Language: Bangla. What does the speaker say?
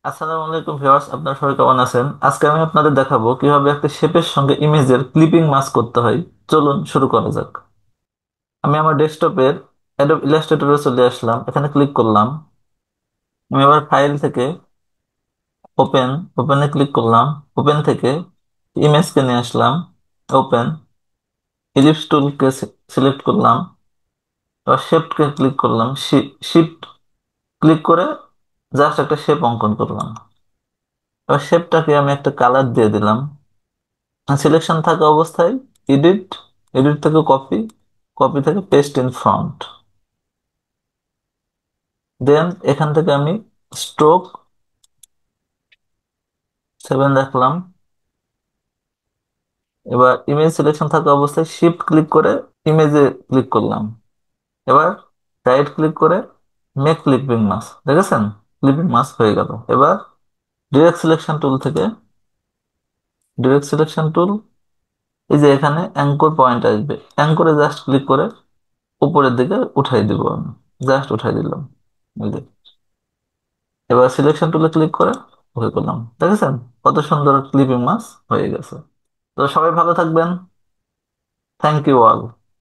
আসসালামু আলাইকুম ভিউয়ার্স, আপনারা সবাই কেমন আছেন? আজকে আমি আপনাদের দেখাবো কিভাবে একটা শেপের সঙ্গে ইমেজের ক্লিপিং মাস্ক করতে হয়। চলুন শুরু করা যাক। আমি আমার ডেস্কটপের অ্যাডোব ইলাস্ট্রেটরে চলে আসলাম, এখানে ক্লিক করলাম। আমি আবার ফাইল থেকে ওপেন ওপেনে ক্লিক করলাম। ওপেন থেকে ইমেজকে নিয়ে আসলাম, ওপেন। ইলিপস টুলকে সিলেক্ট করলাম, এবার শেপকে ক্লিক করলাম, শিফট ক্লিক করে জাস্ট একটা শেপ অঙ্কন করলাম। এবার শেপটাকে আমি একটা কালার দিয়ে দিলাম। সিলেকশন থাকা অবস্থায় এডিট, এডিট থেকে কপি, কপি থেকে পেস্ট ইন ফ্রন্ট। দেন এখান থেকে আমি স্ট্রোক 7 রাখলাম। এবার ইমেজ সিলেকশন থাকা অবস্থায় শিফট ক্লিক করে ইমেজে ক্লিক করলাম। এবার রাইট ক্লিক করে মেক ক্লিপিং মাস্ক, দেখেছেন? ক্লিপিং মাস্ক হয়ে গেল। এবার ডিরেক্ট সিলেকশন টুল থেকে, ডিরেক্ট সিলেকশন টুল, এই যে এখানে অ্যাঙ্কর পয়েন্ট আসবে, অ্যাঙ্করে জাস্ট ক্লিক করে উপরের দিকে উঠাই দিব আমি। জাস্ট উঠাই দিলাম, এই যে। এবার সিলেকশন টুলে ক্লিক করে ওকে করলাম, দেখেছেন? কত সুন্দর ক্লিপিং মাছ হয়ে গেছে। তো সবাই ভালো থাকবেন। Thank you all.